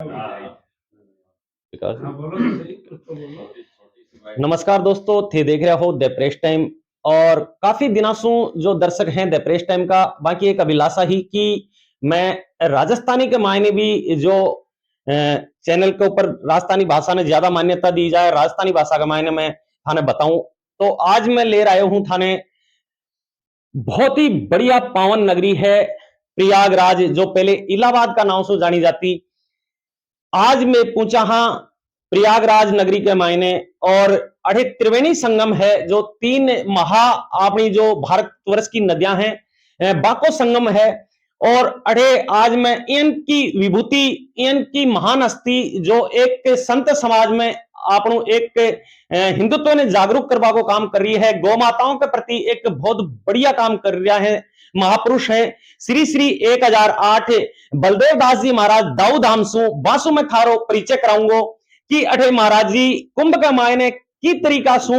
विकास हाँ, बोलो तो सही, कुछ तो बोलो। नमस्कार दोस्तों, थे देख रहे हो द प्रेस टाइम। और काफी दिनों से जो दर्शक हैं द प्रेस टाइम का, बाकी एक अभिलाषा ही कि मैं राजस्थानी के मायने भी जो चैनल के ऊपर राजस्थानी भाषा ने ज्यादा मान्यता दी जाए, राजस्थानी भाषा के मायने में थाने बताऊं। तो आज मैं ले आया हूं थाने बहुत ही बढ़िया पावन नगरी है प्रयागराज, जो पहले इलाहाबाद का नाम से जानी जाती। आज मैं पहुंचा हाँ प्रयागराज नगरी के मायने, और अठे त्रिवेणी संगम है, जो तीन महा अपनी जो भारतवर्ष की नदियां हैं, बाको संगम है। और अठे आज मैं इनकी विभूति, इनकी महान हस्ती जो एक संत समाज में आपनो एक हिंदुत्व ने जागरूक करवा को काम कर रही है, गौ माताओं के प्रति एक बहुत बढ़िया काम कर रहा है, महापुरुष है श्री श्री 1008 बलदेव दास जी महाराज दाऊ धाम सु बासु में थारो परिचय कराऊंगो कि अठे महाराज जी कुंभ के मायने की तरीका सु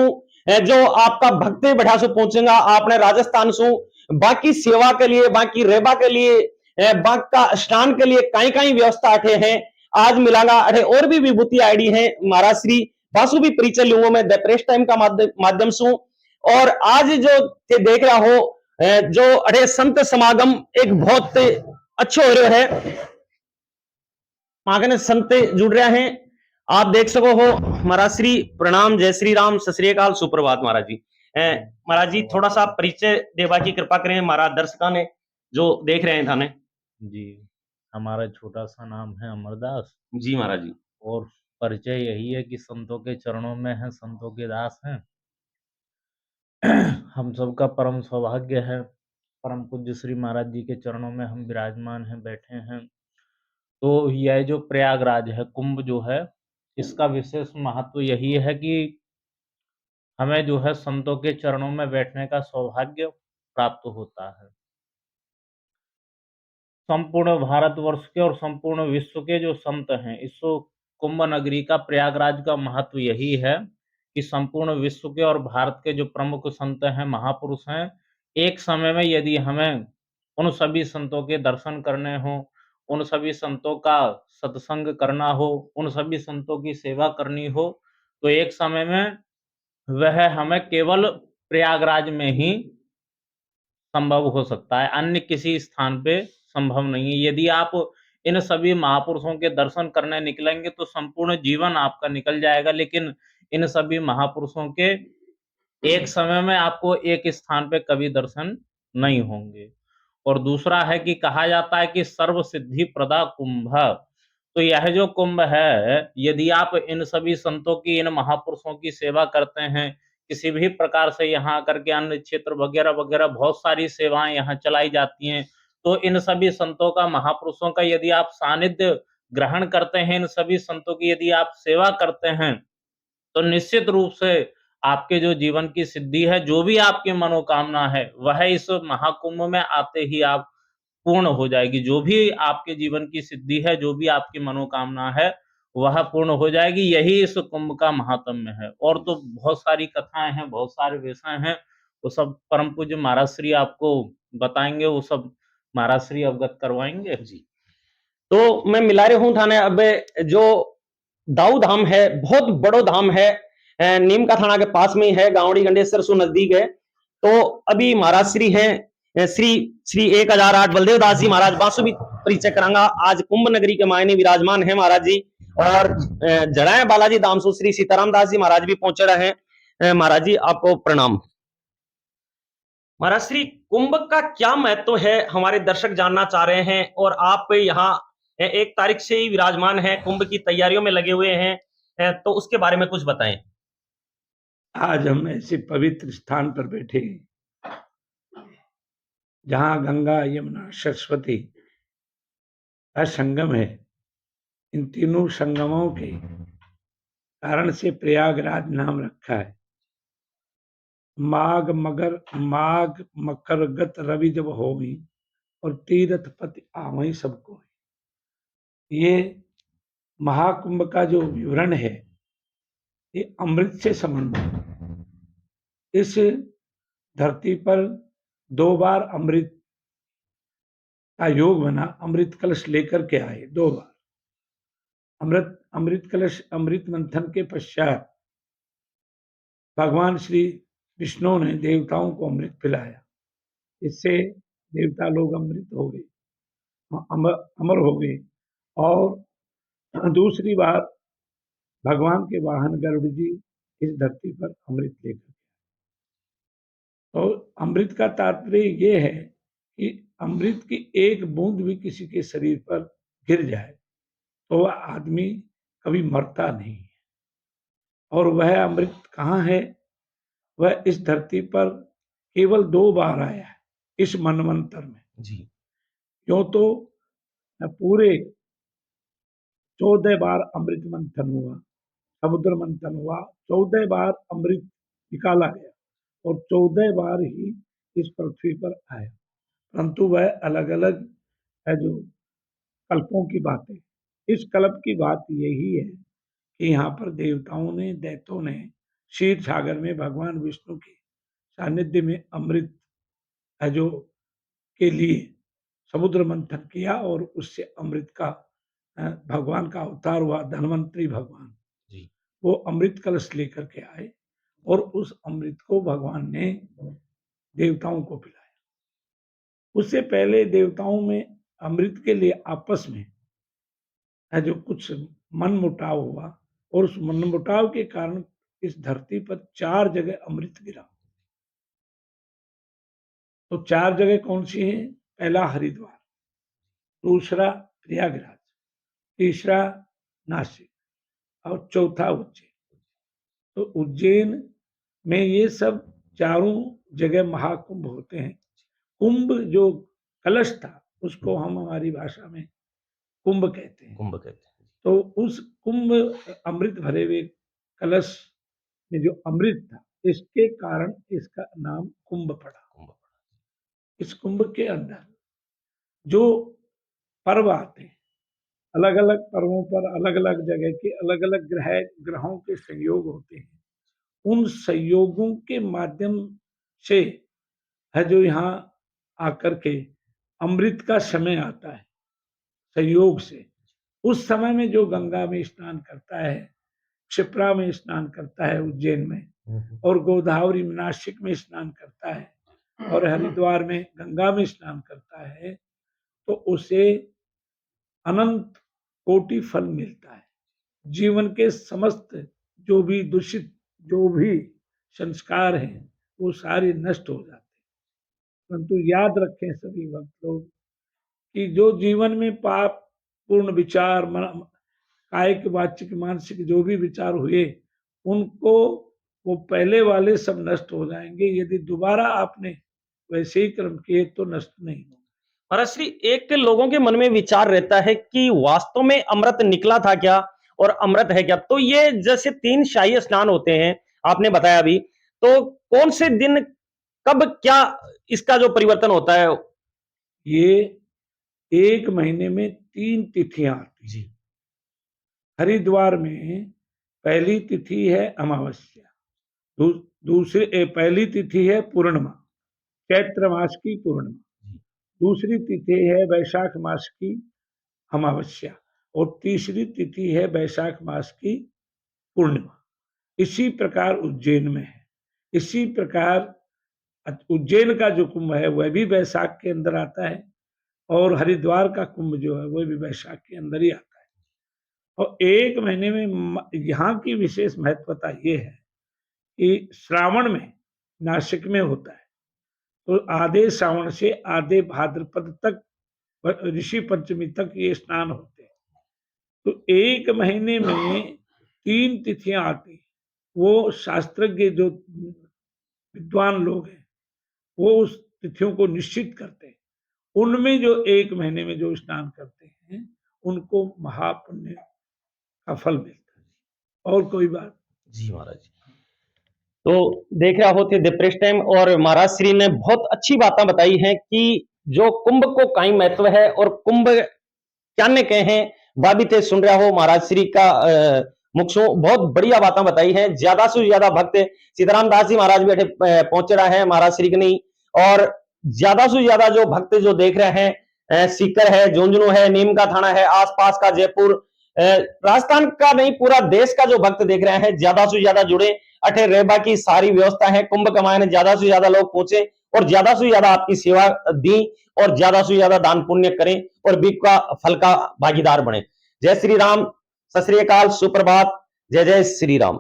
जो आपका भक्ति बढ़ा सु पहुंचेगा आपने राजस्थान सु, बाकी सेवा के लिए, बाकी रेबा के लिए, बाकी का स्नान के लिए कई कई व्यवस्था अठे है। आज मिलागा अठे और भी विभूति आईडी है महाराज श्री बासु भी परिचय लूंगा मैं द प्रेस टाइम का माध्यम से। और आज जो देख रहा हो जो अरे संत समागम एक बहुत अच्छो हो रहा है, मागने संत जुड़ रहे हैं, आप देख सको हो। महाराज श्री प्रणाम, जय श्री राम, सत श्री अकाल, सुप्रभात महाराज जी। महाराज जी थोड़ा सा परिचय देवा की कृपा करें महाराज दर्शकों ने जो देख रहे हैं थाने। जी, हमारा छोटा सा नाम है अमरदास जी महाराज जी। और परिचय यही है कि संतों के चरणों में है, संतों के दास हैं। हम सबका परम सौभाग्य है, परम पूज्य श्री महाराज जी के चरणों में हम विराजमान हैं, बैठे हैं। तो यह जो प्रयागराज है, कुंभ जो है, इसका विशेष महत्व यही है कि हमें जो है संतों के चरणों में बैठने का सौभाग्य प्राप्त होता है। संपूर्ण भारतवर्ष के और संपूर्ण विश्व के जो संत हैं, इस कुंभ नगरी का, प्रयागराज का महत्व यही है कि संपूर्ण विश्व के और भारत के जो प्रमुख संत हैं, महापुरुष हैं, एक समय में यदि हमें उन सभी संतों के दर्शन करने हों, उन सभी संतों का सत्संग करना हो, उन सभी संतों की सेवा करनी हो, तो एक समय में वह हमें केवल प्रयागराज में ही संभव हो सकता है, अन्य किसी स्थान पे संभव नहीं है। यदि आप इन सभी महापुरुषों के दर्शन करने निकलेंगे तो संपूर्ण जीवन आपका निकल जाएगा, लेकिन इन सभी महापुरुषों के एक समय में आपको एक स्थान पे कभी दर्शन नहीं होंगे। और दूसरा है कि कहा जाता है कि सर्व सिद्धि प्रदा कुंभ, तो यह जो कुंभ है, यदि आप इन सभी संतों की, इन महापुरुषों की सेवा करते हैं, किसी भी प्रकार से यहाँ आकर के अन्य क्षेत्र वगैरह वगैरह बहुत सारी सेवाएं यहाँ चलाई जाती हैं, तो इन सभी संतों का, महापुरुषों का यदि आप सानिध्य ग्रहण करते हैं, इन सभी संतों की यदि आप सेवा करते हैं, तो निश्चित रूप से आपके जो जीवन की सिद्धि है, जो भी आपकी मनोकामना है, वह इस महाकुंभ में आते ही आप पूर्ण हो जाएगी। जो भी आपके जीवन की सिद्धि है, जो भी आपकी मनोकामना है, वह पूर्ण हो जाएगी। यही इस कुंभ का महात्म्य है। और तो बहुत सारी कथाएँ हैं, बहुत सारे विषय हैं, वो सब परम पूज्य महाराज श्री आपको बताएँगे, वो सब महाराज श्री अवगत करवाएँगे। जी। तो मैं मिला रही हूं थाने अब जो दाऊ धाम है, बहुत बड़ो धाम है, नीम का थाना के पास में ही है, गावड़ी गंडेश्वर सु नजदीक है। तो अभी महाराज श्री हैं श्री श्री 1008 बलदेव दास जी महाराज बासु भी परिचय करांगा। आज कुंभ नगरी के मायने विराजमान है महाराज जी। और जड़ाए बालाजी धाम सु श्री सीताराम दास जी महाराज भी पहुंचे रहे हैं। महाराज जी आपको प्रणाम। महाराज श्री कुंभ का क्या महत्व है हमारे दर्शक जानना चाह रहे हैं, और आप यहाँ 1 तारीख से ही विराजमान है, कुंभ की तैयारियों में लगे हुए हैं, तो उसके बारे में कुछ बताएं। आज हम ऐसे पवित्र स्थान पर बैठे हैं जहां गंगा, यमुना, सरस्वती का संगम है। इन तीनों संगमों के कारण से प्रयागराज नाम रखा है। माघ मकर गत रवि जब होगी और तीर्थ पति आवई सबको। ये महाकुंभ का जो विवरण है, ये अमृत से संबंधित। इस धरती पर 2 बार अमृत का योग बना, अमृत कलश लेकर के आए 2 बार। अमृत कलश अमृत मंथन के पश्चात भगवान श्री विष्णु ने देवताओं को अमृत पिलाया। इससे देवता लोग अमृत हो गए, अमर हो गए। और दूसरी बार भगवान के वाहन गरुड़ जी इस धरती पर अमृत लेकर, तो अमृत का तात्पर्य ये है कि अमृत की एक बूंद भी किसी के शरीर पर गिर जाए तो वह आदमी कभी मरता नहीं है। और वह अमृत कहाँ है? वह इस धरती पर केवल 2 बार आया है इस मनवंतर में जी। क्यों तो पूरे 14 बार अमृत मंथन हुआ, समुद्र मंथन हुआ, 14 बार अमृत निकाला गया और 14 बार ही इस पृथ्वी पर आया। परंतु वह अलग अलग है जो कल्पों की बात है। इस कल्प की बात यही है कि यहाँ पर देवताओं ने, दैत्यों ने क्षीर सागर में भगवान विष्णु के सानिध्य में अमृत है जो के लिए समुद्र मंथन किया और उससे अमृत का भगवान का अवतार हुआ धन्वंतरी भगवान जी। वो अमृत कलश लेकर के आए और उस अमृत को भगवान ने देवताओं को पिलाया। उससे पहले देवताओं में अमृत के लिए आपस में है जो कुछ मनमुटाव हुआ और उस मनमुटाव के कारण इस धरती पर 4 जगह अमृत गिरा। तो 4 जगह कौन सी हैं? पहला हरिद्वार, दूसरा प्रयागराज, तीसरा नासिक और चौथा उज्जैन। तो उज्जैन में ये सब चारों जगह महाकुंभ होते हैं। कुंभ जो कलश था उसको हम हमारी भाषा में कुंभ कहते हैं। कुंभ कहते हैं। तो उस कुंभ अमृत भरे हुए कलश में जो अमृत था इसके कारण इसका नाम कुंभ पड़ा। इस कुंभ के अंदर जो पर्व आते हैं, अलग अलग पर्वों पर अलग अलग जगह के अलग अलग ग्रहों के संयोग होते हैं। उन संयोगों के माध्यम से है जो यहाँ आकर के अमृत का समय आता है संयोग से। उस समय में जो गंगा में स्नान करता है, क्षिप्रा में स्नान करता है उज्जैन में, और गोदावरी में नासिक में स्नान करता है और हरिद्वार में गंगा में स्नान करता है, तो उसे अनंत कोटि फल मिलता है। जीवन के समस्त जो भी दूषित जो भी संस्कार हैं वो सारे नष्ट हो जाते हैं। परंतु याद रखें सभी भक्त लोग कि जो जीवन में पाप पूर्ण विचार, कायिक, वाचिक, मानसिक जो भी विचार हुए उनको वो पहले वाले सब नष्ट हो जाएंगे। यदि दोबारा आपने वैसे ही कर्म किए तो नष्ट नहीं होंगे। महाराज श्री, एक लोगों के मन में विचार रहता है कि वास्तव में अमृत निकला था क्या और अमृत है क्या? तो ये जैसे 3 शाही स्नान होते हैं आपने बताया अभी, तो कौन से दिन कब क्या इसका जो परिवर्तन होता है? ये 1 महीने में 3 तिथियां आती जी। हरिद्वार में पहली तिथि है अमावस्या, दूसरी पहली तिथि है पूर्णिमा, चैत्र मास की पूर्णिमा, दूसरी तिथि है वैशाख मास की अमावस्या और तीसरी तिथि है वैशाख मास की पूर्णिमा। इसी प्रकार उज्जैन में है। इसी प्रकार उज्जैन का जो कुंभ है वह भी वैशाख के अंदर आता है और हरिद्वार का कुंभ जो है वह भी वैशाख के अंदर ही आता है। और 1 महीने में यहाँ की विशेष महत्वता ये है कि श्रावण में नासिक में होता है, तो आधे श्रावण से आधे भाद्रपद तक ऋषि पंचमी तक ये स्नान होते हैं। तो 1 महीने में 3 तिथियां आती, वो शास्त्रज्ञ जो विद्वान लोग हैं वो उस तिथियों को निश्चित करते हैं। उनमें जो 1 महीने में जो स्नान करते हैं उनको महापुण्य का फल मिलता है। और कोई बात? जी महाराज। तो देख रहे होते द प्रेस टाइम और महाराज श्री ने बहुत अच्छी बातें बताई हैं कि जो कुंभ को काई महत्व है और कुंभ क्या ने कहे हैं बाबिते सुन रहा हो महाराज श्री का मुखसों बहुत बढ़िया बातें बताई हैं। ज्यादा से ज्यादा भक्त सीताराम दास जी महाराज बैठे पहुंच रहा है महाराज श्री के नहीं, और ज्यादा से ज्यादा जो भक्त जो देख रहे हैं सीकर है, झुंझुनू है, नीम का थाना है, आसपास का जयपुर राजस्थान का नहीं पूरा देश का जो भक्त देख रहे हैं ज्यादा से ज्यादा जुड़े। अठे रहबा की सारी व्यवस्था है, कुंभ कमाने ज्यादा से ज्यादा लोग पहुंचे और ज्यादा से ज्यादा आपकी सेवा दी और ज्यादा से ज्यादा दान पुण्य करें और बीप का फल का भागीदार बने। जय श्री राम, सत श्री अकाल, सुप्रभात, जय जय श्री राम।